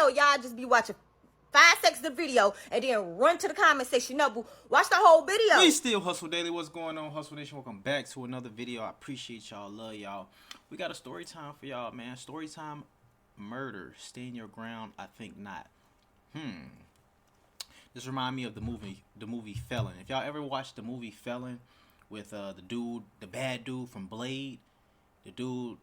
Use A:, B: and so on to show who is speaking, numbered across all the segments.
A: know y'all just be watching 5 seconds of the video and then run to the comment section. No, boo, watch the whole video.
B: We still Hustle Daily. What's going on, Hustle Nation? Welcome back to another video. I appreciate y'all. Love y'all. We got a story time for y'all, man. Story time. Murder. Stand your ground. I think not. This remind me of the movie Felon. If y'all ever watched the movie Felon with the bad dude from Blade, the dude.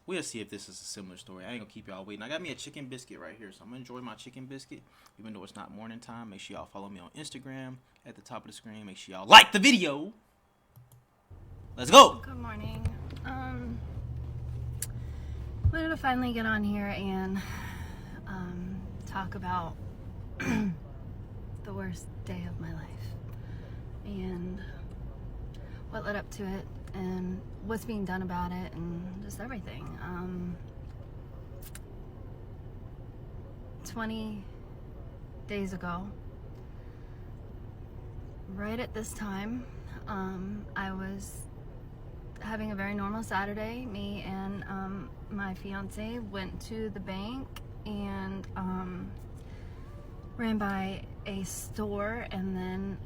B: We'll see if this is a similar story. I ain't gonna keep y'all waiting. I got me a chicken biscuit right here, so I'm gonna enjoy my chicken biscuit. Even though it's not morning time, make sure y'all follow me on Instagram at the top of the screen. Make sure y'all like the video. Let's go.
C: Good morning. Wanted to finally get on here and talk about the worst day of my life and what led up to it and what's being done about it and just everything. 20 days ago, right at this time, I was having a very normal Saturday. Me and my fiance went to the bank and ran by a store, and then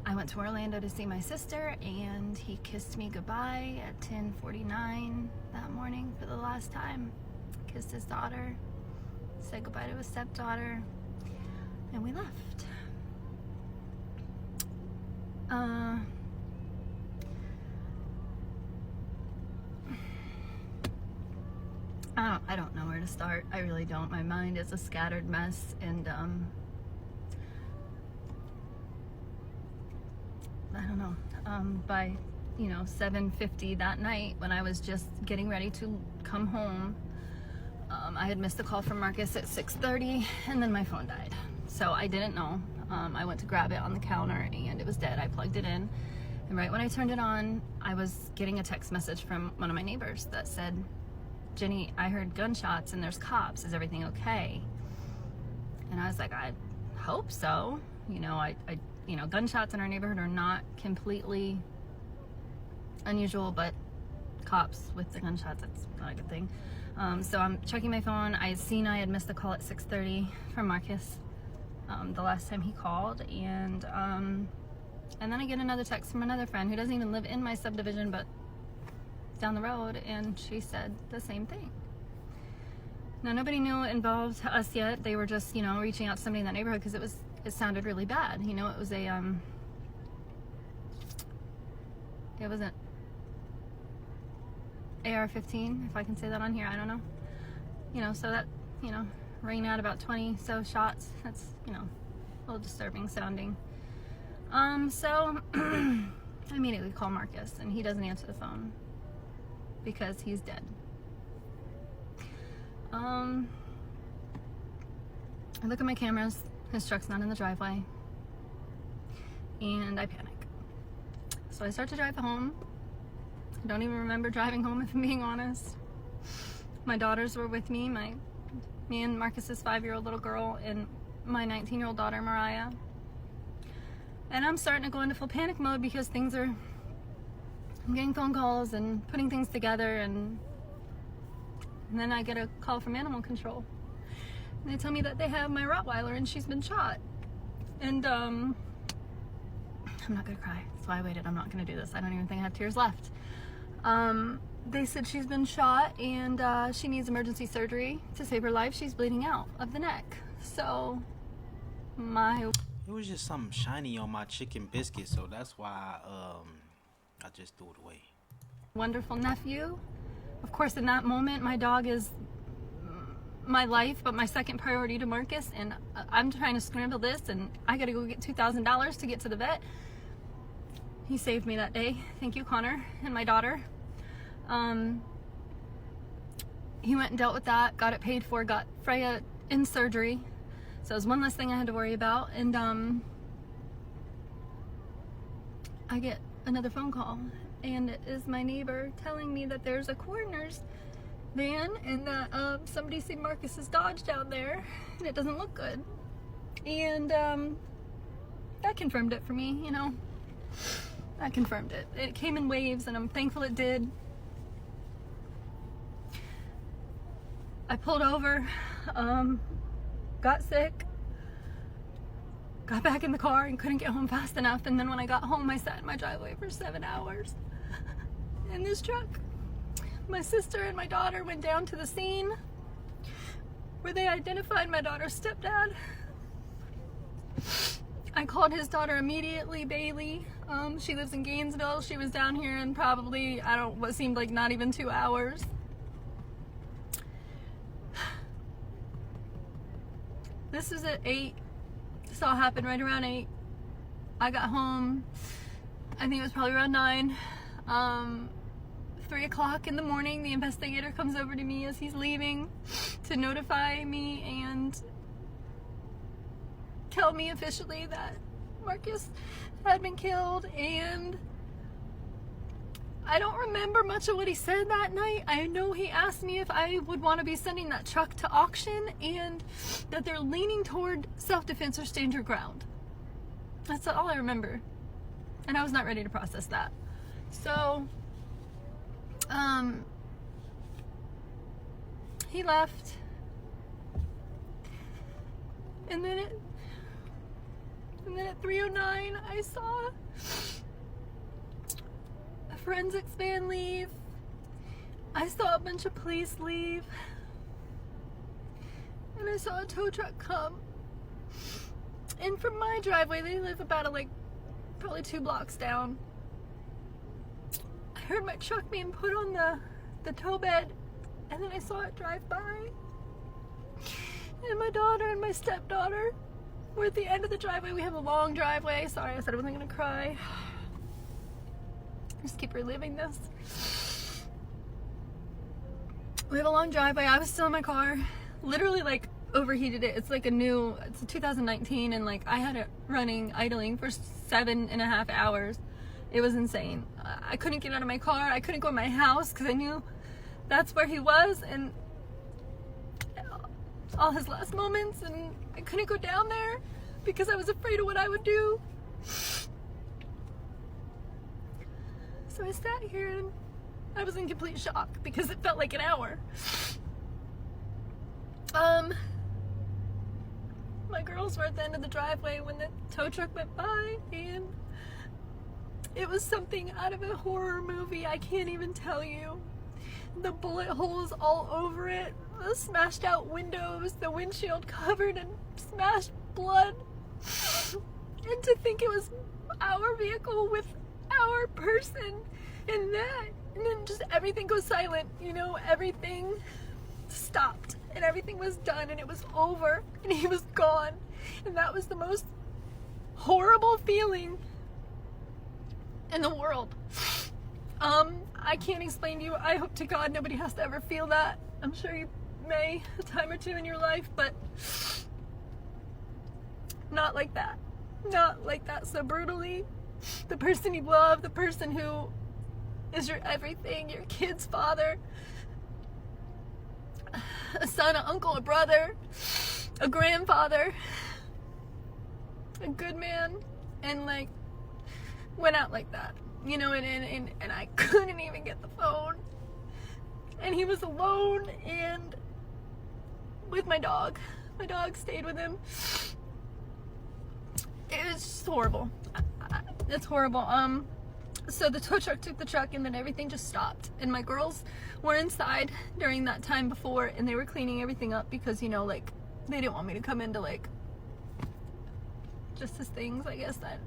C: I went to Orlando to see my sister, and he kissed me goodbye at 10:49 that morning for the last time. Kissed his daughter, said goodbye to his stepdaughter, and we left. I don't know where to start. I really don't. My mind is a scattered mess, and I don't know. By 7:50 that night, when I was just getting ready to come home, I had missed a call from Marcus at 6:30, and then my phone died. So I didn't know. I went to grab it on the counter, and it was dead. I plugged it in, and right when I turned it on, I was getting a text message from one of my neighbors that said, "Jenny, I heard gunshots and there's cops. Is everything okay?" And I was like, I hope so. Gunshots in our neighborhood are not completely unusual, but cops with the gunshots, that's not a good thing. So I'm checking my phone. I had missed a call at 6:30 from Marcus the last time he called, and then I get another text from another friend who doesn't even live in my subdivision, but down the road, and she said the same thing. Now, nobody knew it involved us yet. They were just, reaching out to somebody in that neighborhood because it sounded really bad. It was it was an AR-15, if I can say that on here. I don't know. So that, rang out about 20 so shots. That's, a little disturbing sounding. So I immediately call Marcus, and he doesn't answer the phone because he's dead. I look at my cameras. His truck's not in the driveway, and I panic. So I start to drive home. I don't even remember driving home, if I'm being honest. My daughters were with me, me and Marcus's 5-year-old little girl, and my 19-year-old daughter, Mariah. And I'm starting to go into full panic mode because I'm getting phone calls and putting things together, and then I get a call from animal control. And they tell me that they have my Rottweiler and she's been shot. And I'm not gonna cry, so I waited. I'm not gonna do this. I don't even think I have tears left. They said she's been shot and she needs emergency surgery to save her life. She's bleeding out of the neck. So
B: It was just something shiny on my chicken biscuit, so that's why I just threw it away.
C: Wonderful nephew. Of course, in that moment, my dog is my life, but my second priority to Marcus, and I'm trying to scramble this, and I gotta go get $2,000 to get to the vet. He saved me that day. Thank you, Connor, and my daughter. He went and dealt with that, got it paid for, got Freya in surgery. So it was one less thing I had to worry about. And I get another phone call, and it is my neighbor telling me that there's a coroner's van and that somebody seen Marcus's Dodge down there, and it doesn't look good. And that confirmed it for me, That confirmed it. It came in waves, and I'm thankful it did. I pulled over. got sick, got back in the car and couldn't get home fast enough. And then when I got home, I sat in my driveway for 7 hours in this truck. My sister and my daughter went down to the scene where they identified my daughter's stepdad. I called his daughter immediately, Bailey. She lives in Gainesville. She was down here in probably, what seemed like not even 2 hours. This was at 8. This all happened right around 8. I got home, I think it was probably around 9. 3 o'clock in the morning, the investigator comes over to me as he's leaving to notify me and tell me officially that Marcus had been killed. And I don't remember much of what he said that night. I know he asked me if I would want to be sending that truck to auction and that they're leaning toward self-defense or stand your ground. That's all I remember. And I was not ready to process that. So, he left. And then at 3:09, I saw a forensics van leave. I saw a bunch of police leave. And I saw a tow truck come. And from my driveway, they live about probably 2 blocks down. I heard my truck being put on the tow bed, and then I saw it drive by. And my daughter and my stepdaughter were at the end of the driveway. We have a long driveway. Sorry, I said I wasn't gonna cry. I just keep reliving this. We have a long driveway. I was still in my car. Literally overheated it. It's a 2019, and I had it running, idling for 7.5 hours. It was insane. I couldn't get out of my car. I couldn't go in my house because I knew that's where he was, and all his last moments, and I couldn't go down there because I was afraid of what I would do. So I sat here and I was in complete shock because it felt like an hour. My girls were at the end of the driveway when the tow truck went by, and it was something out of a horror movie. I can't even tell you. The bullet holes all over it, the smashed out windows, the windshield covered in smashed blood. And to think it was our vehicle with our person in that. And then just everything goes silent, everything stopped and everything was done and it was over and he was gone. And that was the most horrible feeling in the world. I can't explain to you. I hope to God nobody has to ever feel that. I'm sure you may a time or two in your life, but not like that. Not like that so brutally. The person you love, the person who is your everything, your kid's father, a son, an uncle, a brother, a grandfather, a good man, and went out like that, and I couldn't even get the phone, and he was alone and with my dog. My dog stayed with him. It was just horrible. It's horrible. So the tow truck took the truck and then everything just stopped. And my girls were inside during that time before and they were cleaning everything up because, they didn't want me to come into just his things, I guess that.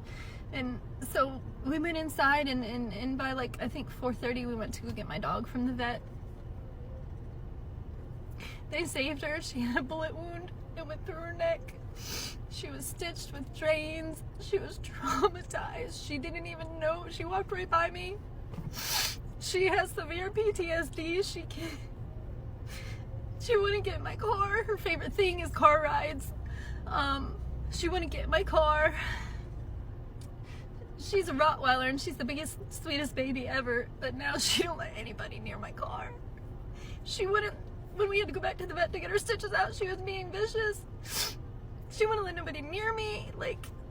C: And so we went inside and by I think 4:30 we went to go get my dog from the vet. They saved her. She had a bullet wound. It went through her neck. She was stitched with drains. She was traumatized. She didn't even know. She walked right by me. She has severe PTSD. She wouldn't get in my car. Her favorite thing is car rides. She wouldn't get in my car. She's a Rottweiler and she's the biggest, sweetest baby ever, but now she don't let anybody near my car. She wouldn't, when we had to go back to the vet to get her stitches out, she was being vicious. She wouldn't let nobody near me.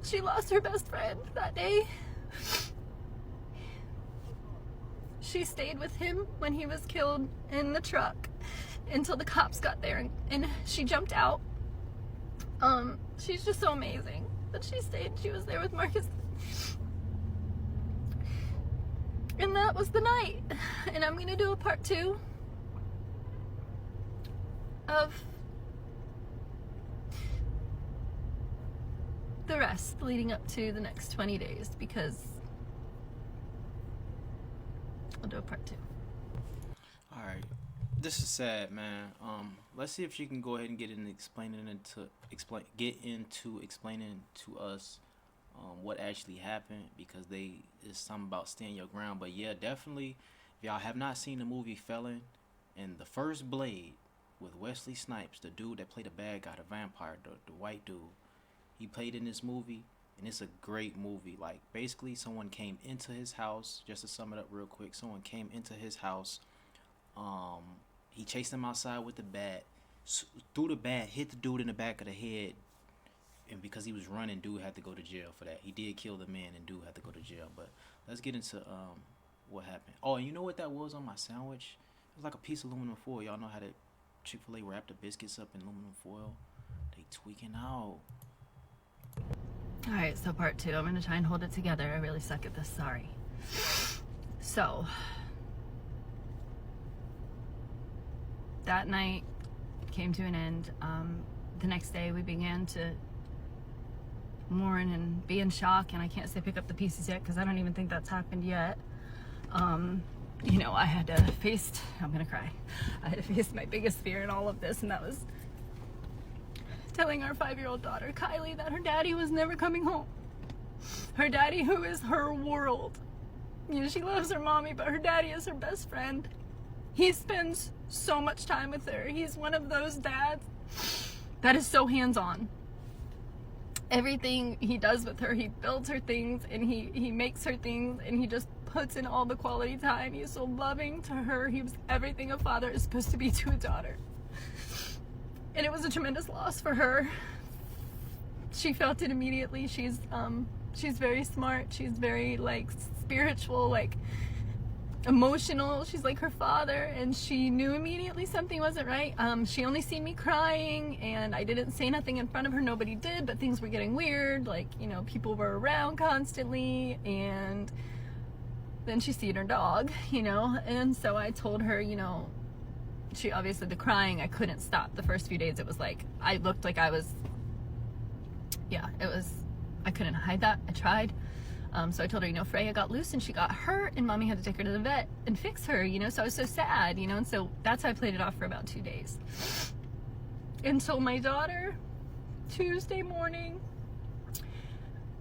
C: She lost her best friend that day. She stayed with him when he was killed in the truck until the cops got there, and she jumped out She's just so amazing. But she stayed, she was there with Marcus. And that was the night. And I'm gonna do a part 2 of the rest leading up to the next 20 days, because I'll do a part 2.
B: All right, this is sad, man. Let's see if she can go ahead and get into explaining to us what actually happened, because is something about staying your ground. But yeah, definitely, if y'all have not seen the movie Felon, and the first Blade with Wesley Snipes, the dude that played the bad guy, the vampire, the white dude, he played in this movie, and it's a great movie. Like, basically, someone came into his house. Just to sum it up real quick, someone came into his house. He chased him outside with the bat, threw the bat, hit the dude in the back of the head, and because he was running, dude had to go to jail for that. He did kill the man, and dude had to go to jail. But let's get into what happened. Oh, and you know what that was on my sandwich? It was like a piece of aluminum foil. Y'all know how to Chick-fil-A wrap the biscuits up in aluminum foil? They tweaking out.
C: Alright, so part 2. I'm gonna try and hold it together. I really suck at this, sorry. So, that night came to an end. The next day we began to mourn and be in shock, and I can't say pick up the pieces yet because I don't even think that's happened yet. You know, I had to face, I'm gonna cry. I had to face my biggest fear in all of this, and that was telling our 5-year-old daughter, Kylie, that her daddy was never coming home. Her daddy, who is her world. You know, she loves her mommy, but her daddy is her best friend. He spends so much time with her. He's one of those dads that is so hands-on. Everything he does with her, he builds her things, and he makes her things, and he just puts in all the quality time. He's so loving to her. He was everything a father is supposed to be to a daughter. And it was a tremendous loss for her. She felt it immediately. She's very smart. She's very, like, spiritual, like, emotional. She's like her father, and she knew immediately something wasn't right. She only seen me crying, and I didn't say nothing in front of her. Nobody did, but things were getting weird. Like, you know, people were around constantly, and then she seen her dog, you know, and so I told her, you know, she obviously, the crying, I couldn't stop. The first few days, it was like, I looked like I was, yeah, it was, I couldn't hide that. I tried. So I told her, you know, Freya got loose and she got hurt, and mommy had to take her to the vet and fix her, you know, so I was so sad, you know, and so that's how I played it off for about 2 days. Until my daughter, Tuesday morning,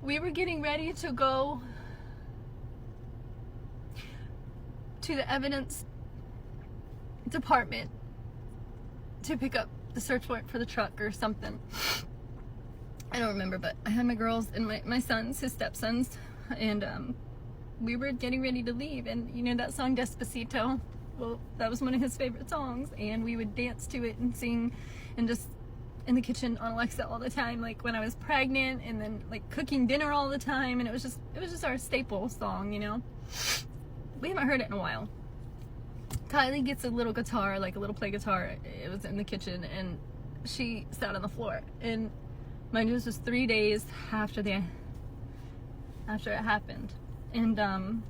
C: we were getting ready to go to the evidence department to pick up the search warrant for the truck or something. I don't remember, but I had my girls and my sons, his stepsons, and we were getting ready to leave, and you know that song Despacito? Well, that was one of his favorite songs, and we would dance to it and sing, and just in the kitchen on Alexa all the time, like when I was pregnant, and then like cooking dinner all the time, and it was just our staple song, you know. We haven't heard it in a while. Kylie gets a little guitar, like a little play guitar. It was in the kitchen, and she sat on the floor. And mind you, this was 3 days after it happened. And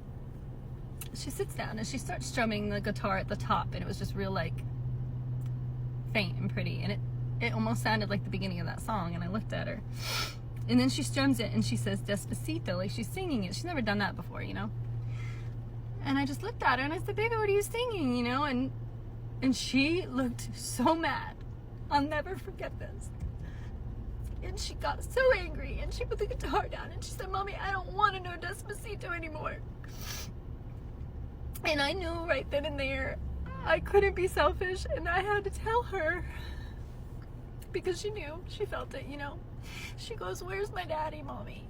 C: she sits down and she starts strumming the guitar at the top, and it was just real, like, faint and pretty, and it almost sounded like the beginning of that song. And I looked at her, and then she strums it and she says Despacito, like she's singing it. She's never done that before, you know. And I just looked at her and I said, baby, what are you singing, you know? And she looked so mad. I'll never forget this. And she got so angry, and she put the guitar down, and she said, Mommy, I don't want to know Despacito anymore. And I knew right then and there I couldn't be selfish, and I had to tell her, because she knew, she felt it, you know. She goes, where's my daddy, Mommy?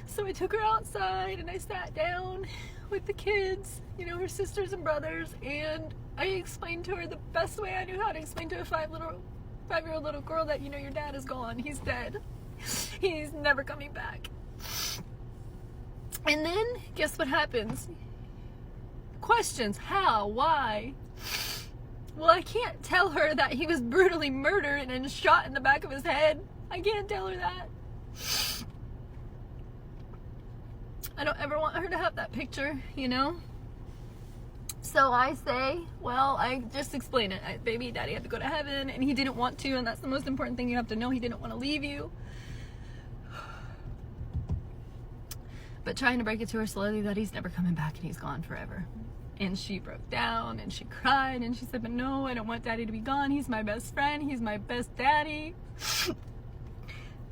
C: So I took her outside, and I sat down with the kids, you know, her sisters and brothers, and I explained to her the best way I knew how to explain to a 5-year-old little girl that, you know, your dad is gone. He's dead. He's never coming back. And then, guess what happens? Questions. How? Why? Well, I can't tell her that he was brutally murdered and shot in the back of his head. I can't tell her that. I don't ever want her to have that picture, you know? So I say, well, I just explain it. Baby daddy had to go to heaven and he didn't want to, and that's the most important thing you have to know. He didn't want to leave you. But trying to break it to her slowly that he's never coming back and he's gone forever. And she broke down and she cried and she said, but no, I don't want daddy to be gone. He's my best friend. He's my best daddy.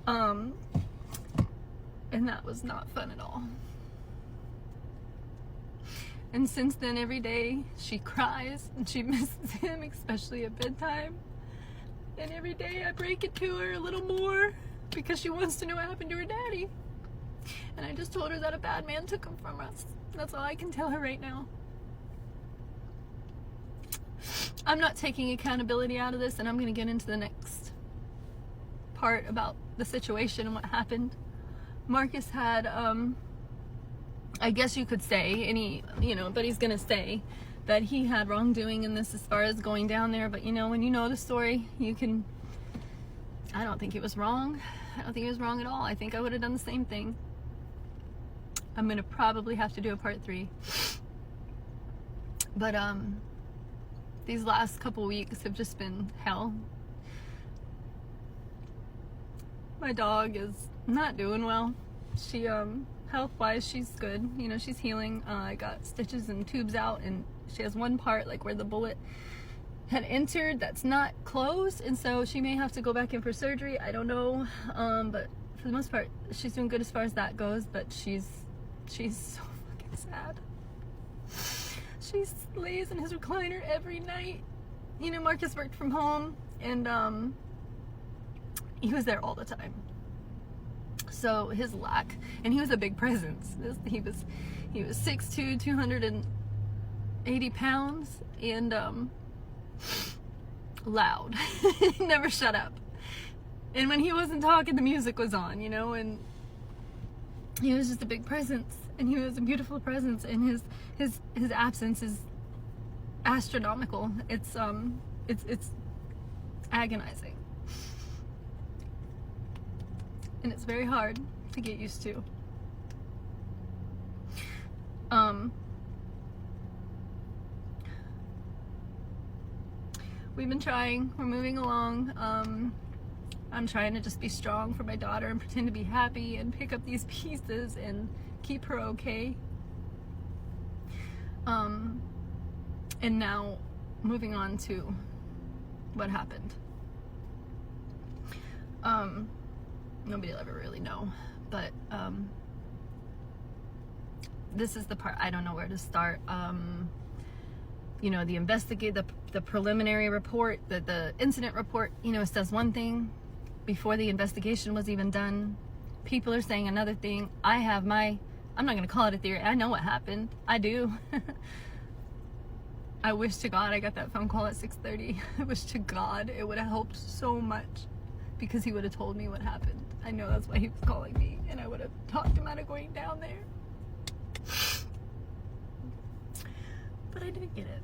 C: And that was not fun at all. And since then, every day she cries and she misses him, especially at bedtime. And every day I break it to her a little more because she wants to know what happened to her daddy. And I just told her that a bad man took him from us. That's all I can tell her right now. I'm not taking accountability out of this, and I'm going to get into the next part about the situation and what happened. Marcus had, I guess you could say, but he's going to say that he had wrongdoing in this as far as going down there. But, when you know the story, I don't think it was wrong. I don't think it was wrong at all. I think I would have done the same thing. I'm going to probably have to do a part 3. But, these last couple weeks have just been hell. My dog is not doing well. She, health-wise, she's good. She's healing. I got stitches and tubes out, and she has one part, like where the bullet had entered, that's not closed, and so she may have to go back in for surgery. I don't know. But for the most part, she's doing good as far as that goes, but she's so fucking sad. She lays in his recliner every night. Marcus worked from home, and he was there all the time. So his lack, and he was a big presence. He was 6'2", 280 pounds, and loud. He never shut up. And when he wasn't talking, the music was on, and he was just a big presence, and he was a beautiful presence, and his absence is astronomical. It's agonizing. And it's very hard to get used to. We've been trying. We're moving along. I'm trying to just be strong for my daughter and pretend to be happy and pick up these pieces and keep her okay. And now moving on to what happened. Nobody will ever really know, but this is the part I don't know where to start. The preliminary report, the incident report, it says one thing before the investigation was even done. People are saying another thing. I'm not going to call it a theory. I know what happened. I do. I wish to God I got that phone call at 6:30. I wish to God it would have helped so much, because he would have told me what happened. I know that's why he was calling me, and I would have talked him out of going down there. But I didn't get it.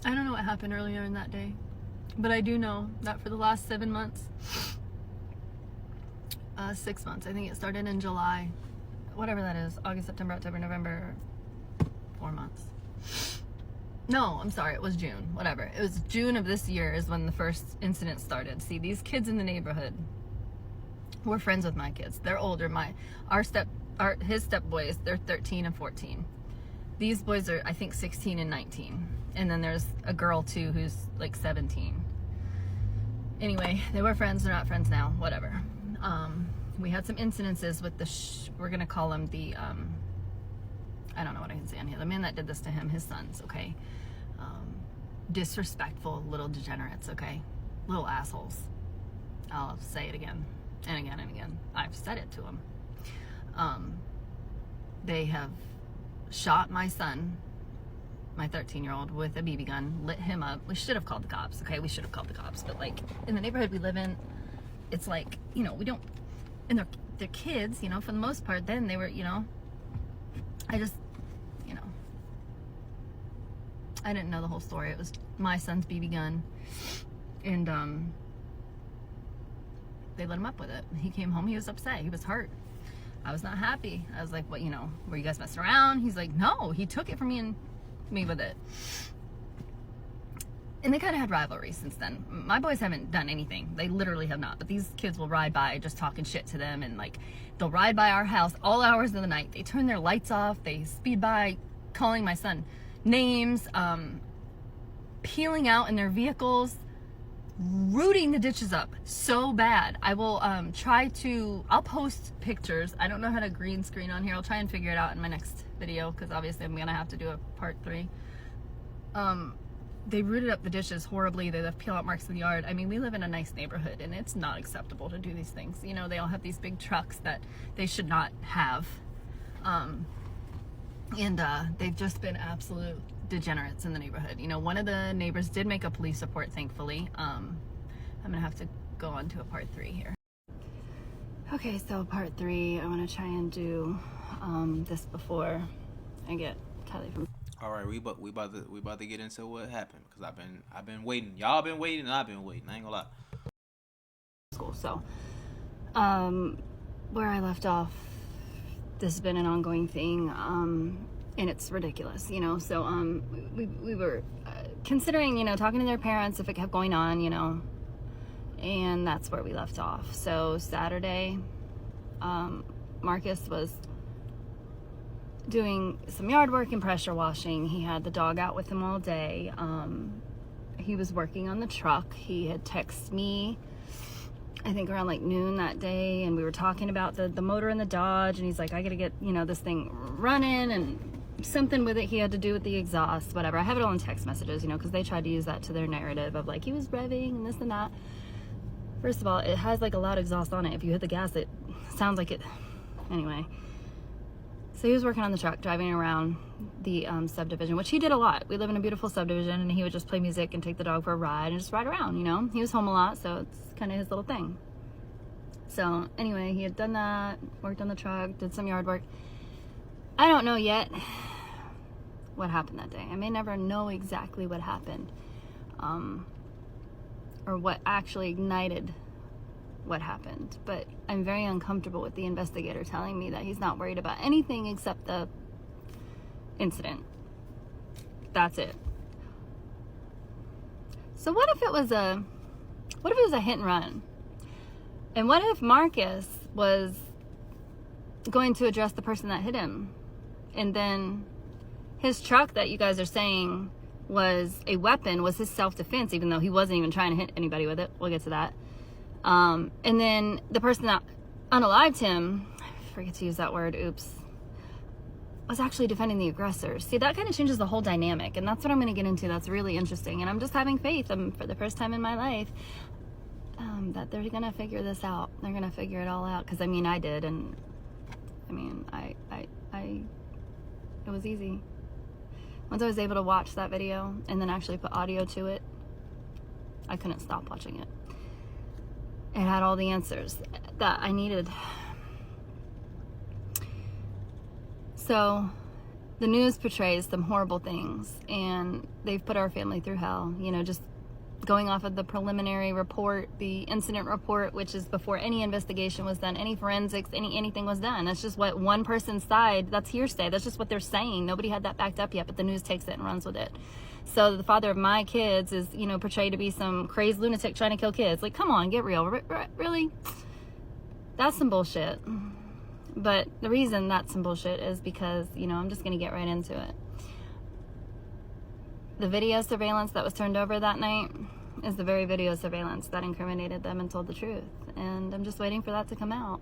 C: I don't know what happened earlier in that day, but I do know that for the last 7 months, 6 months, I think it started in July, whatever that is, August, September, October, November, 4 months. No, I'm sorry, it was June, whatever. It was June of this year is when the first incident started. See, these kids in the neighborhood were friends with my kids. They're older. His step boys, they're 13 and 14. These boys are, I think, 16 and 19. And then there's a girl too who's like 17. Anyway, they were friends. They're not friends now. Whatever. We had some incidences with we're gonna call him the I don't know what I can say on here. The man that did this to him, his sons. Okay, disrespectful little degenerates. Okay, little assholes. I'll say it again and again and again. I've said it to them. They have shot my son, my 13-year-old, with a BB gun, lit him up. We should have called the cops. Okay, we should have called the cops. But like in the neighborhood we live in, it's like, we don't, and they're kids, for the most part. Then they were, I just, I didn't know the whole story. It was my son's BB gun, and they let him up with it. He came home, he was upset, he was hurt. I was not happy. I was like, what, you know, were you guys messing around? He's like, no, he took it from me and me with it. And they kind of had rivalry since then. My boys haven't done anything. They literally have not. But these kids will ride by just talking shit to them. And like, they'll ride by our house all hours of the night. They turn their lights off. They speed by calling my son names, peeling out in their vehicles, rooting the ditches up so bad. I will I'll post pictures. I don't know how to green screen on here. I'll try and figure it out in my next video, because obviously I'm gonna have to do a part 3. They rooted up the ditches horribly. They left peel out marks in the yard. I mean, we live in a nice neighborhood, and it's not acceptable to do these things. You know, they all have these big trucks that they should not have. They've just been absolute degenerates in the neighborhood. You know, one of the neighbors did make a police report, thankfully. I'm gonna have to go on to a part 3 here. Okay, so part 3, I want to try and do this before I get Kelly from.
B: All right, we about to get into what happened, because I've been waiting. Y'all been waiting, and I've been waiting. I ain't gonna lie.
C: School. So, where I left off, this has been an ongoing thing, and it's ridiculous, you know. So, we were considering, you know, talking to their parents if it kept going on, you know, and that's where we left off. So Saturday, Marcus was doing some yard work and pressure washing. He had the dog out with him all day. He was working on the truck. He had texted me, I think around like noon that day, and we were talking about the motor in the Dodge, and he's like, I gotta get, you know, this thing running, and something with it he had to do with the exhaust, whatever. I have it all in text messages, you know, because they tried to use that to their narrative of like, he was revving and this and that. First of all, it has like a loud exhaust on it. If you hit the gas, it sounds like it. Anyway, so he was working on the truck, driving around the subdivision, which he did a lot. We live in a beautiful subdivision, and he would just play music and take the dog for a ride and just ride around, you know. He was home a lot, so it's kind of his little thing. So anyway, he had done that, worked on the truck, did some yard work. I don't know yet what happened that day. I may never know exactly what happened, or what actually ignited what happened, but I'm very uncomfortable with the investigator telling me that he's not worried about anything except the incident. That's it. So what if it was a hit and run? And what if Marcus was going to address the person that hit him, and then his truck that you guys are saying was a weapon was his self-defense, even though he wasn't even trying to hit anybody with it? We'll get to that. And then the person that unalived him, I forget to use that word, oops, was actually defending the aggressor. See, that kind of changes the whole dynamic, and that's what I'm going to get into. That's really interesting, and I'm just having faith for the first time in my life that they're going to figure this out. They're going to figure it all out, because I mean, I did, and I mean, it was easy. Once I was able to watch that video and then actually put audio to it, I couldn't stop watching it. It had all the answers that I needed. So the news portrays some horrible things, and they've put our family through hell, you know, just going off of the preliminary report, the incident report, which is before any investigation was done, any forensics, anything was done. That's just what one person's side, that's hearsay. That's just what they're saying. Nobody had that backed up yet, but the news takes it and runs with it. So the father of my kids is, you know, portrayed to be some crazed lunatic trying to kill kids. Like, come on, get real. Really? That's some bullshit. But the reason that's some bullshit is because, you know, I'm just going to get right into it. The video surveillance that was turned over that night is the very video surveillance that incriminated them and told the truth. And I'm just waiting for that to come out.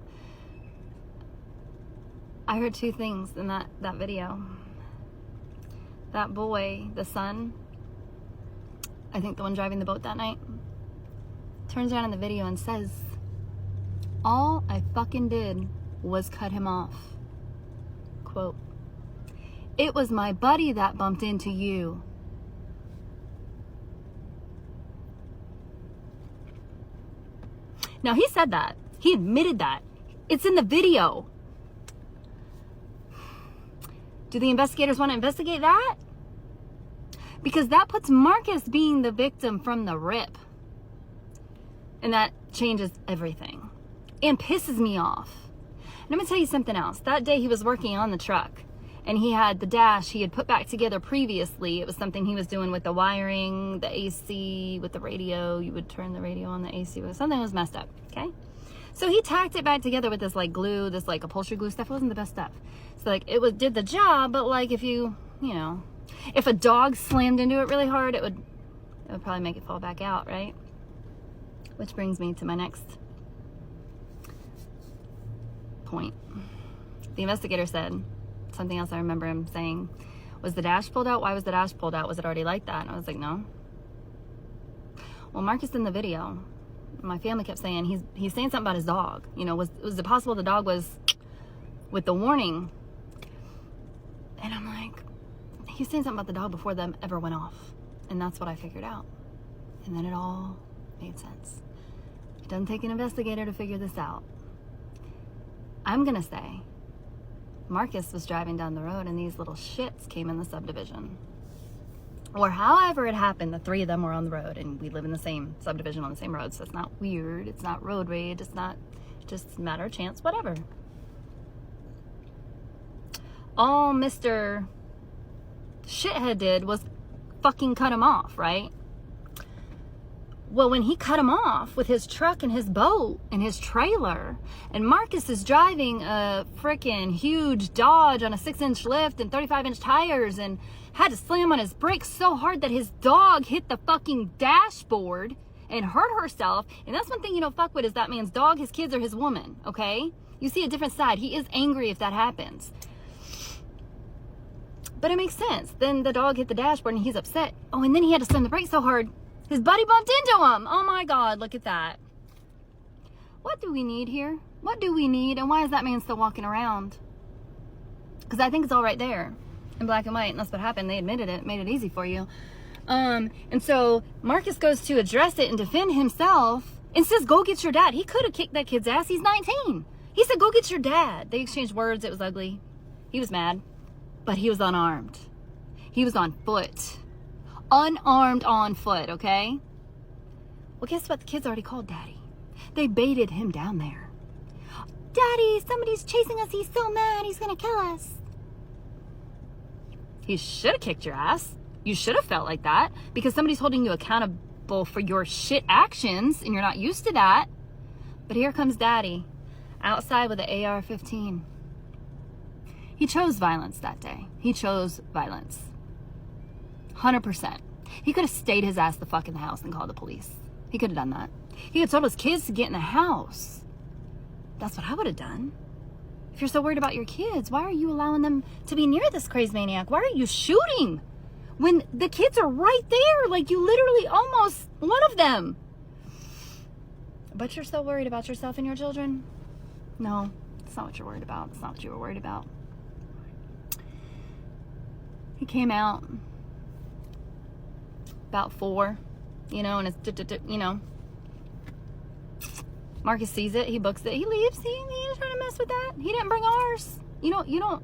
C: I heard two things in that video. That boy, the son, I think the one driving the boat that night, turns around in the video and says, "All I fucking did was cut him off." Quote, "It was my buddy that bumped into you." Now, he said that. He admitted that. It's in the video. Do the investigators want to investigate that? Because that puts Marcus being the victim from the rip. And that changes everything. And pisses me off. And I'm going to tell you something else. That day he was working on the truck. And he had the dash he had put back together previously. It was something he was doing with the wiring, the AC, with the radio. You would turn the radio on, the AC. Something was messed up, okay? So he tacked it back together with this like glue, this like upholstery glue stuff. It wasn't the best stuff. So like it did the job, but like if you know, if a dog slammed into it really hard, it would probably make it fall back out, right? Which brings me to my next point. The investigator said, something else I remember him saying, was the dash pulled out? Why was the dash pulled out? Was it already like that? And I was like, no. Well, Marcus in the video, my family kept saying, he's saying something about his dog. You know, was it possible the dog was with the warning? And I'm like, he's saying something about the dog before them ever went off. And that's what I figured out. And then it all made sense. It doesn't take an investigator to figure this out. I'm gonna say, Marcus was driving down the road and these little shits came in the subdivision. Or however it happened, the three of them were on the road and we live in the same subdivision on the same road. So it's not weird. It's not road rage. It's not just a matter of chance, whatever. All Mr. Shithead did was fucking cut him off, right? Well, when he cut him off with his truck and his boat and his trailer, and Marcus is driving a freaking huge Dodge on a 6-inch lift and 35-inch tires and had to slam on his brakes so hard that his dog hit the fucking dashboard and hurt herself. And that's one thing you don't fuck with is that man's dog, his kids, or his woman, okay? You see a different side. He is angry if that happens. But it makes sense. Then the dog hit the dashboard and he's upset. Oh, and then he had to slam the brakes so hard his buddy bumped into him. Oh my God, look at that. What do we need here? What do we need? And why is that man still walking around? Because I think it's all right there in black and white. And that's what happened. They admitted it, made it easy for you. And so Marcus goes to address it and defend himself and says, go get your dad. He could have kicked that kid's ass. He's 19. He said, go get your dad. They exchanged words. It was ugly. He was mad, but he was unarmed. He was on foot. Unarmed on foot, okay? Well, guess what? The kids already called Daddy. They baited him down there. Daddy, somebody's chasing us. He's so mad. He's going to kill us. He should have kicked your ass. You should have felt like that because somebody's holding you accountable for your shit actions and you're not used to that. But here comes Daddy outside with an AR-15. He chose violence that day. He chose violence. 100%. He could have stayed his ass the fuck in the house and called the police. He could have done that. He could have told his kids to get in the house. That's what I would have done. If you're so worried about your kids, why are you allowing them to be near this crazy maniac? Why are you shooting when the kids are right there? Like you literally almost one of them. But you're so worried about yourself and your children? No, that's not what you're worried about. That's not what you were worried about. He came out about 4, and it's, Marcus sees it, he books it, he leaves, he ain't trying to mess with that. He didn't bring ours. You don't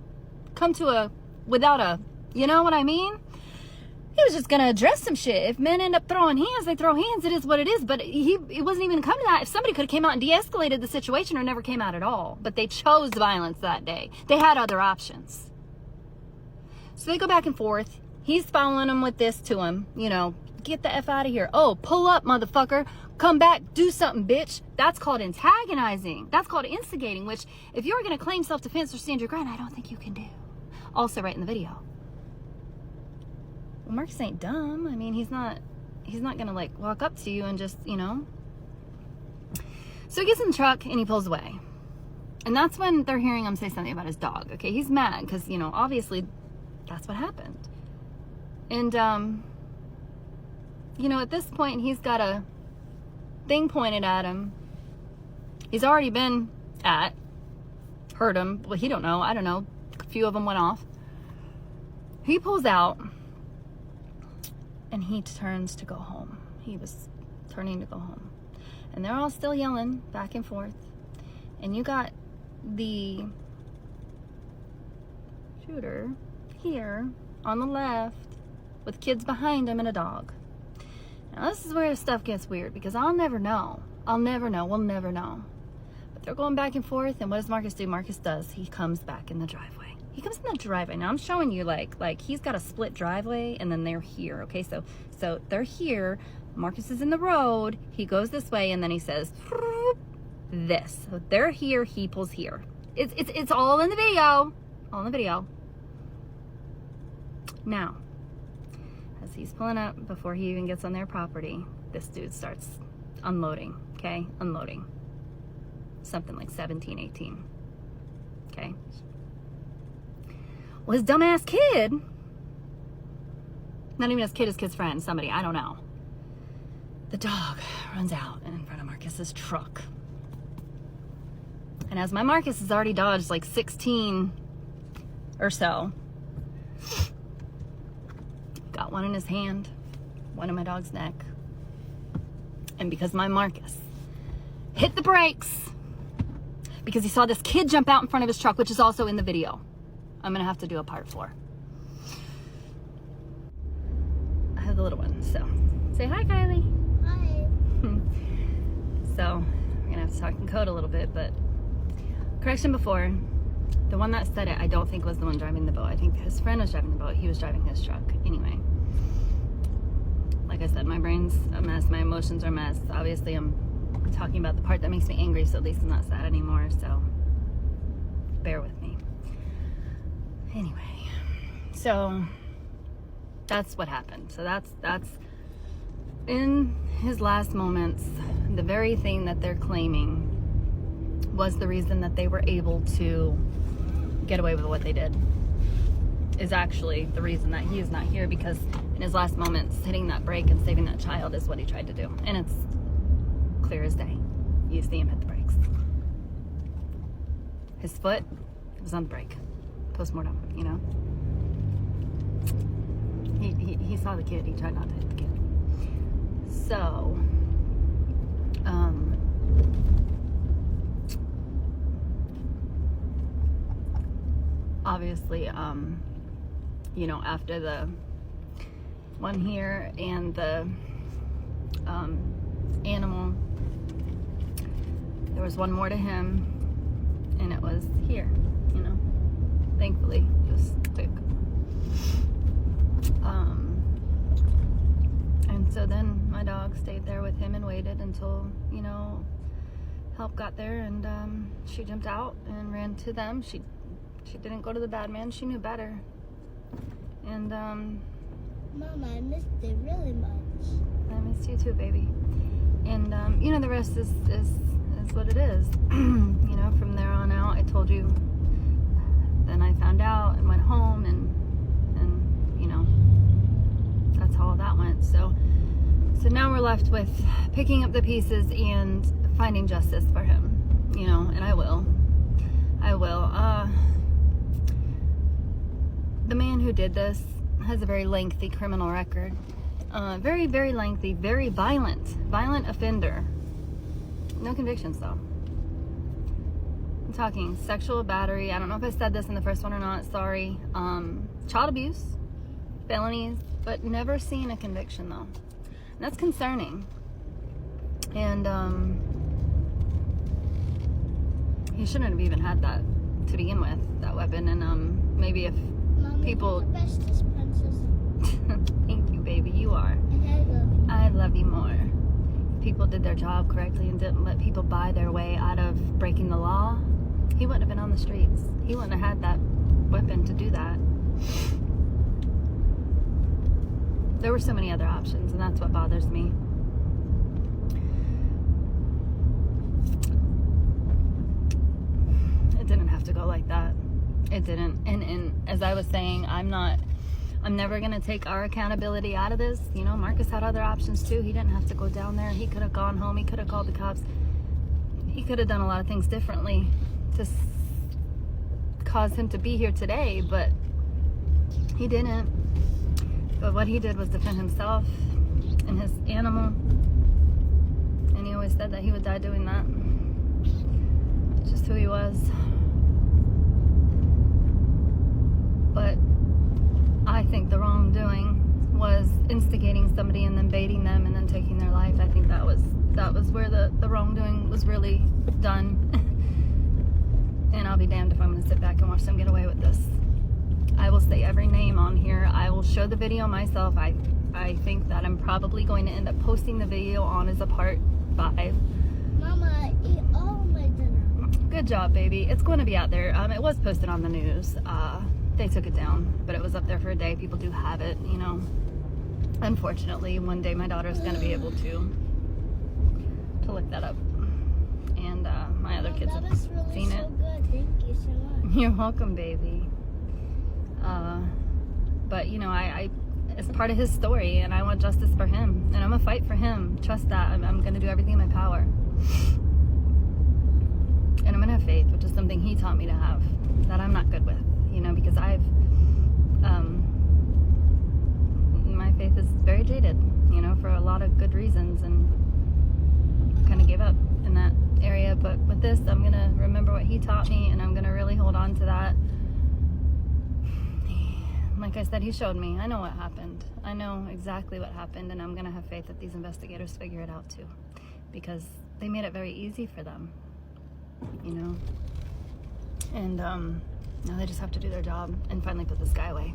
C: come to without a, you know what I mean? He was just going to address some shit. If men end up throwing hands, they throw hands. It is what it is. But it wasn't even coming to that. If somebody could have came out and de-escalated the situation or never came out at all. But they chose violence that day. They had other options. So they go back and forth. He's following him with this to him, get the F out of here. Oh, pull up, motherfucker. Come back, do something, bitch. That's called antagonizing. That's called instigating, which if you're going to claim self-defense or stand your ground, I don't think you can do. Also right in the video. Well, Marcus ain't dumb. I mean, he's not going to walk up to you and just, So he gets in the truck and he pulls away. And that's when they're hearing him say something about his dog. Okay, he's mad because, obviously that's what happened. And, at this point, he's got a thing pointed at him. He's already been hurt him. Well, he don't know. I don't know. A few of them went off. He pulls out, and he turns to go home. He was turning to go home. And they're all still yelling back and forth. And you got the shooter here on the left with kids behind him and a dog. Now this is where stuff gets weird, because I'll never know. We'll never know. But they're going back and forth, and what does Marcus do? Marcus does. He comes back in the driveway. He comes in the driveway. Now I'm showing you like he's got a split driveway, and then they're here. Okay, so they're here. Marcus is in the road. He goes this way, and then he says this. So they're here. He pulls here. It's all in the video. All in the video. Now, as he's pulling up, before he even gets on their property, this dude starts unloading. Okay, unloading. Something like 17, 18. Okay. Well, his dumbass kid, not even his kid, his kid's friend, somebody, I don't know. The dog runs out in front of Marcus's truck. And as my Marcus has already dodged like 16 or so, got one in his hand, one in my dog's neck. And because my Marcus hit the brakes, because he saw this kid jump out in front of his truck, which is also in the video. I'm gonna have to do a part 4. I have the little one, so say hi, Kylie.
D: Hi.
C: So we're gonna have to talk in code a little bit, but correction before, the one that said it I don't think was the one driving the boat. I think his friend was driving the boat. He was driving his truck. Anyway, like I said, my brain's a mess, my emotions are a mess. Obviously I'm talking about the part that makes me angry, so at least I'm not sad anymore, so bear with me. Anyway, so that's what happened. So that's in his last moments, the very thing that they're claiming was the reason that they were able to get away with what they did is actually the reason that he is not here, because in his last moments, hitting that brake and saving that child is what he tried to do. And it's clear as day. You see him hit the brakes. His foot was on the brake. Postmortem, you know? He saw the kid. He tried not to hit the kid. So, obviously, you know, after the one here and the animal, there was one more to him, and it was here, you know. Thankfully, just quick. And so then my dog stayed there with him and waited until, you know, help got there, and she jumped out and ran to them. She didn't go to the bad man. She knew better. And
D: Mom, I missed it really much.
C: I missed you too, baby. And you know, the rest is what it is. You know, from there on out, I told you. Then I found out and went home, and you know, that's how all that went. So now we're left with picking up the pieces and finding justice for him. You know, and I will. The man who did this has a very lengthy criminal record. Very, very lengthy, very violent offender. No convictions though. I'm talking sexual battery. I don't know if I said this in the first one or not, sorry. Child abuse, felonies, but never seen a conviction though. And that's concerning. And he shouldn't have even had that to begin with, that weapon. And maybe if
D: Mom,
C: people...
D: you're the bestest princess.
C: Thank you, baby, you are.
D: And
C: I love you more. If people did their job correctly and didn't let people buy their way out of breaking the law, he wouldn't have been on the streets. He wouldn't have had that weapon to do that. There were so many other options, and that's what bothers me. It didn't have to go like that. It didn't. And as I was saying, I'm never going to take our accountability out of this. You know, Marcus had other options too. He didn't have to go down there. He could have gone home. He could have called the cops. He could have done a lot of things differently to cause him to be here today, but he didn't. But what he did was defend himself and his animal. And he always said that he would die doing that. Just who he was. But I think the wrongdoing instigating somebody and then baiting them and then taking their life. I think that was where the wrongdoing was really done. And I'll be damned if I'm going to sit back and watch them get away with this. I will say every name on here. I will show the video myself. I think that I'm probably going to end up posting the video on as a part 5.
D: Mama, eat all my dinner.
C: Good job, baby. It's going to be out there. It was posted on the news. They took it down, but it was up there for a day. People do have it, you know. Unfortunately, one day my daughter's going to be able to look that up. And my other kids
D: That
C: have
D: was really
C: seen
D: so
C: it.
D: good. Thank you so much.
C: You're welcome, baby. But you know, I it's part of his story, and I want justice for him, and I'm gonna fight for him. Trust that. I'm gonna do everything in my power, and I'm gonna have faith, which is something he taught me to have, that I'm not good with, you know, because my faith is very jaded, you know, for a lot of good reasons, and kind of gave up in that area. But with this, I'm gonna remember what he taught me, and I'm gonna really hold on to that. Like I said, he showed me. I know what happened. I know exactly what happened, and I'm gonna have faith that these investigators figure it out too, because they made it very easy for them, you know. And now they just have to do their job and finally put this guy away.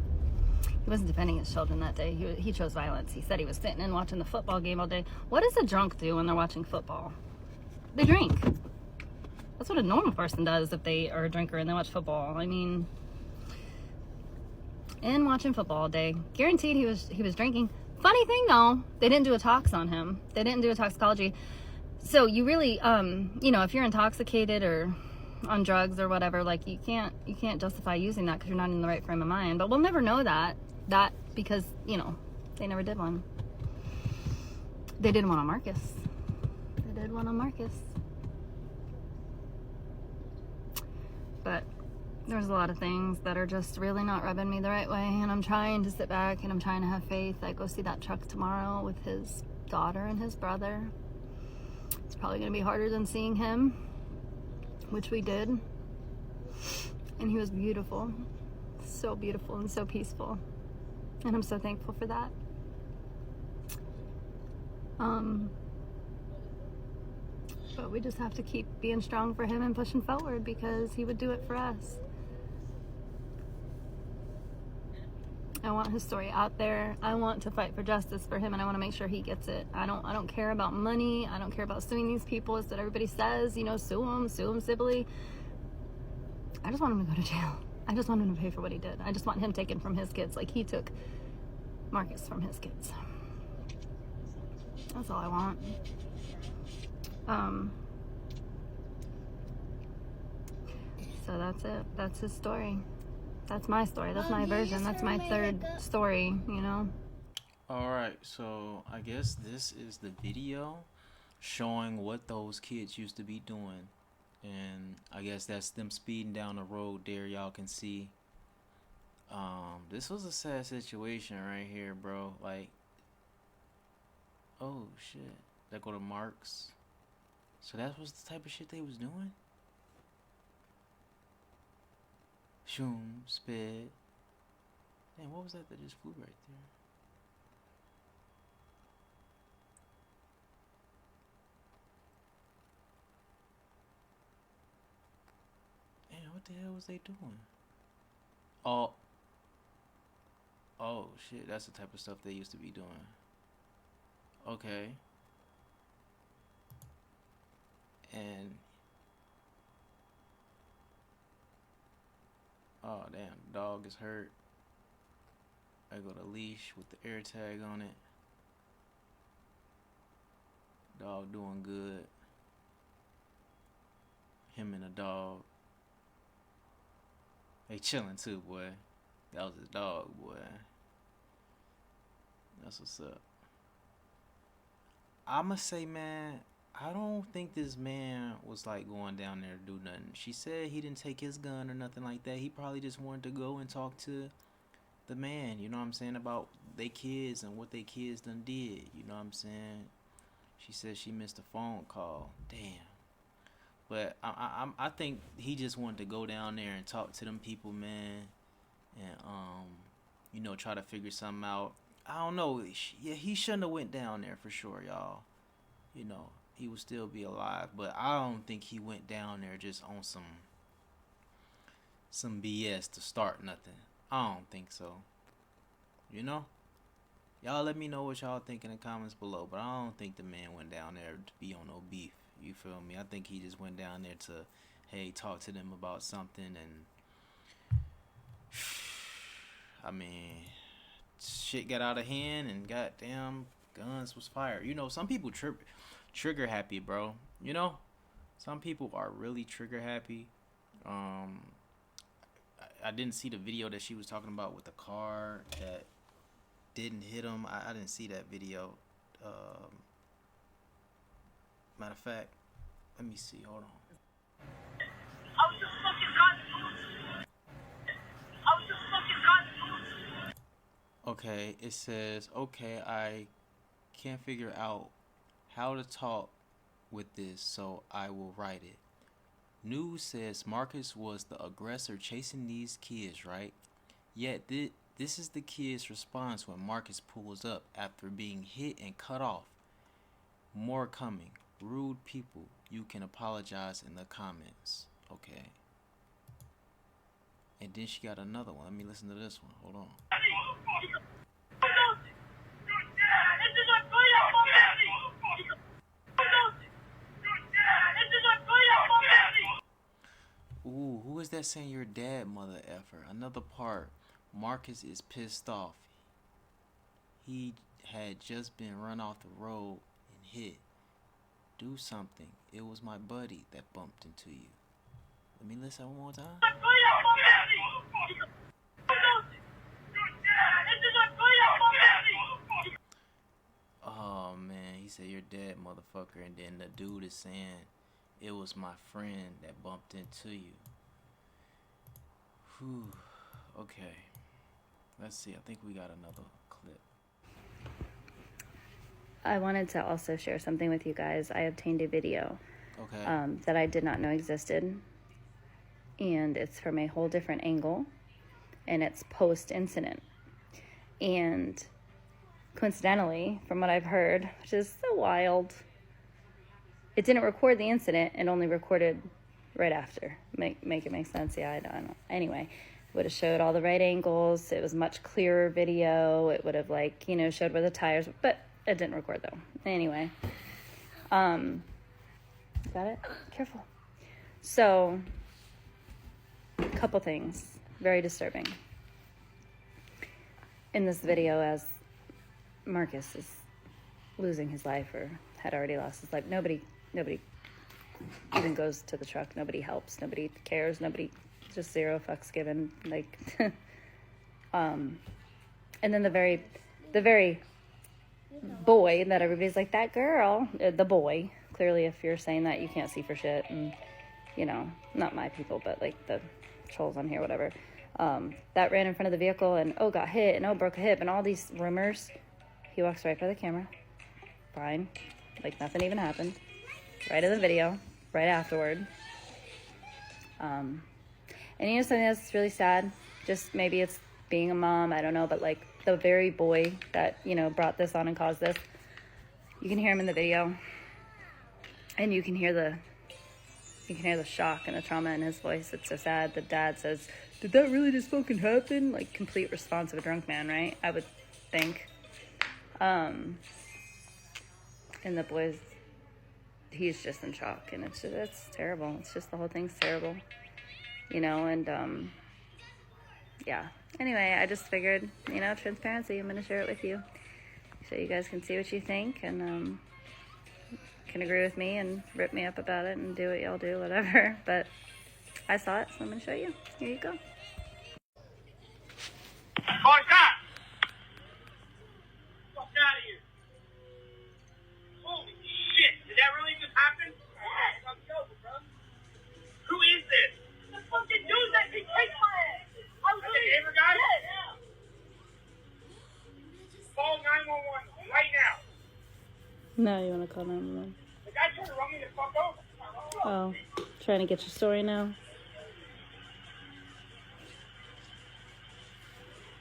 C: He wasn't defending his children that day. He chose violence. He said he was sitting and watching the football game all day. What does a drunk do when they're watching football? They drink. That's what a normal person does if they are a drinker and they watch football. I mean, and watching football all day. Guaranteed he was drinking. Funny thing though, they didn't do a tox on him. They didn't do a toxicology. So you really, you know, if you're intoxicated or on drugs or whatever, like you can't justify using that because you're not in the right frame of mind. But we'll never know that because, you know, they never did one. They did one on Marcus. They did one on Marcus. But there's a lot of things that are just really not rubbing me the right way, and I'm trying to sit back and I'm trying to have faith. I go see that Chuck tomorrow with his daughter and his brother. It's probably going to be harder than seeing him, which we did. And he was beautiful. So beautiful and so peaceful. And I'm so thankful for that. But we just have to keep being strong for him and pushing forward, because he would do it for us. I want his story out there. I want to fight for justice for him, and I want to make sure he gets it. I don't care about money. I don't care about suing these people. It's that everybody says, you know, sue him civilly. I just want him to go to jail. I just want him to pay for what he did. I just want him taken from his kids like he took Marcus from his kids. That's all I want. So that's it. That's his story. That's my story. That's my version. That's my third story, you know?
B: Alright, so I guess this is the video showing what those kids used to be doing. And I guess that's them speeding down the road there. Y'all can see. This was a sad situation right here, bro. Like, oh shit. That go to Marks. So that was the type of shit they was doing? Shoom, spit. Damn, what was that just flew right there? Damn, what the hell was they doing? Oh shit, that's the type of stuff they used to be doing. Okay. And oh damn, dog is hurt. I got a leash with the air tag on it. Dog doing good. Him and the dog. They chilling too, boy. That was his dog, boy. That's what's up. I'ma say, man, I don't think this man was like going down there to do nothing. She said he didn't take his gun or nothing like that. He probably just wanted to go and talk to the man, you know what I'm saying, about they kids and what they kids done did, you know what I'm saying. She said she missed a phone call. Damn. But I think he just wanted to go down there and talk to them people, man, and you know, try to figure something out. I don't know. Yeah, he shouldn't have went down there for sure, y'all. You know, he would still be alive, but I don't think he went down there just on some BS to start nothing. I don't think so. You know? Y'all let me know what y'all think in the comments below, but I don't think the man went down there to be on no beef. You feel me? I think he just went down there to, hey, talk to them about something, and I mean, shit got out of hand and goddamn guns was fired. You know, some people trigger happy, bro. You know? Some people are really trigger happy. I didn't see the video that she was talking about with the car that didn't hit him. I didn't see that video. Matter of fact, let me see. Hold on. Okay, it says, okay, I can't figure out how to talk with this, so I will write it. News says Marcus was the aggressor chasing these kids, right? Yet this is the kid's response when Marcus pulls up after being hit and cut off. More coming. Rude people, you can apologize in the comments. Okay. And then she got another one. Let me listen to this one. Hold on. Ooh, who is that saying your dad, mother effer? Another part. Marcus is pissed off. He had just been run off the road and hit. Do something. It was my buddy that bumped into you. Let me listen one more time. Oh man, he said you're dead, motherfucker, and then the dude is saying it was my friend that bumped into you. Whew. Okay. Let's see. I think we got another clip.
C: I wanted to also share something with you guys. I obtained a video that I did not know existed, and it's from a whole different angle, and it's post-incident. And coincidentally, from what I've heard, which is so wild, it didn't record the incident, it only recorded right after. Make it make sense? Yeah, I don't know. Anyway, it would have showed all the right angles. It was much clearer video. It would have, like, you know, showed where the tires, but it didn't record though. Anyway, got it? Careful. So, a couple things, very disturbing. In this video, as Marcus is losing his life or had already lost his life, nobody even goes to the truck. Nobody helps. Nobody cares. Nobody, just zero fucks given. Like, and then the very boy that everybody's like, that girl, the boy, clearly if you're saying that, you can't see for shit, and, you know, not my people, but like the trolls on here, whatever, that ran in front of the vehicle and, oh, got hit, and oh, broke a hip, and all these rumors. He walks right by the camera, fine, like nothing even happened, right in the video, right afterward. And you know something that's really sad, just maybe it's being a mom, I don't know, but like the very boy that, you know, brought this on and caused this, you can hear him in the video, and you can hear the shock and the trauma in his voice. It's so sad. The dad says, did that really just fucking happen? Like, complete response of a drunk man, right? I would think. And the boy's, he's just in shock, and it's terrible. It's just, the whole thing's terrible, you know, and, yeah. Anyway, I just figured, you know, transparency, I'm going to share it with you so you guys can see what you think, and, can agree with me and rip me up about it and do what y'all do, whatever, but I saw it, so I'm going to show you. Here you go.
E: Oh, stop! Fuck out of here. Holy shit, did that really just happen? I'm joking, bro. Who is this? The fucking dude that can take my ass. I was the neighbor guy? Yeah. Call 911 right now.
C: No, you want to call 911?
E: The guy tried to run me the fuck over.
C: Oh, trying to get your story now?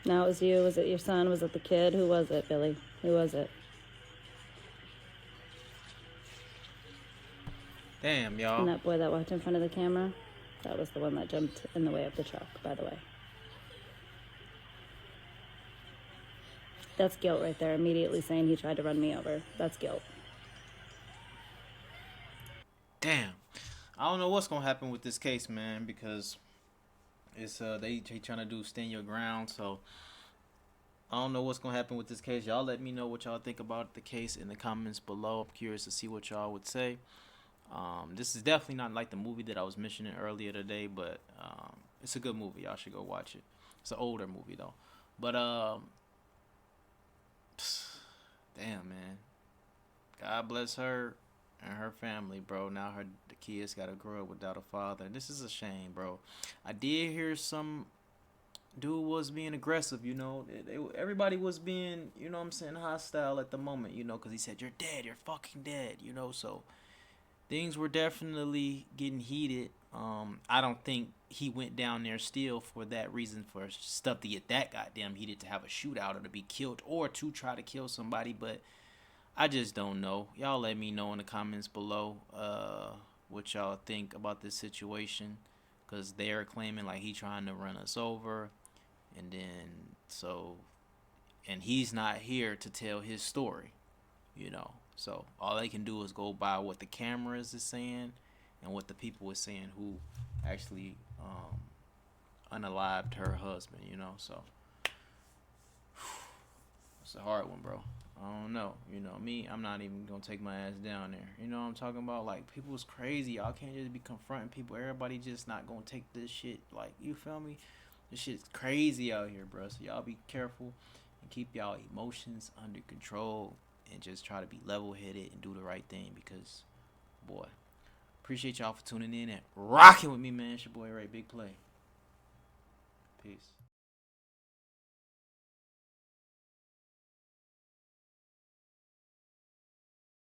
C: No, it was you. Was it your son? Was it the kid? Who was it, Billy? Who was it?
B: Damn,
C: And
B: y'all.
C: that boy that walked in front of the camera? That was the one that jumped in the way of the truck, by the way. That's guilt right there. Immediately saying he tried to run me over. That's guilt.
B: Damn. I don't know what's gonna happen with this case, man, because it's they trying to do stand your ground. So I don't know what's gonna happen with this case. Y'all let me know what y'all think about the case in the comments below. I'm curious to see what y'all would say. This is definitely not like the movie that I was mentioning earlier today, but it's a good movie. Y'all should go watch it. It's an older movie though. But damn, man. God bless her and her family, bro. Now the kids gotta grow up without a father. This is a shame, bro. I did hear some dude was being aggressive, you know. Everybody was being, you know what I'm saying, hostile at the moment, you know, because he said, "You're dead. You're fucking dead," you know. So things were definitely getting heated. I don't think he went down there still for that reason, for stuff to get that goddamn heated, to have a shootout or to be killed or to try to kill somebody. But I just don't know. Y'all let me know in the comments below what y'all think about this situation, because they're claiming like he trying to run us over, and then and he's not here to tell his story, you know. So all they can do is go by what the cameras is saying and what the people is saying who actually unalived her husband, you know. So it's a hard one, bro. I don't know. You know, me, I'm not even gonna take my ass down there. You know what I'm talking about? Like, people's crazy. Y'all can't just be confronting people. Everybody just not gonna take this shit. Like, you feel me? This shit's crazy out here, bro. So y'all be careful and keep y'all emotions under control and just try to be level-headed and do the right thing, because, boy, appreciate y'all for tuning in and rocking with me, man. It's your boy Ray, Big Play. Peace.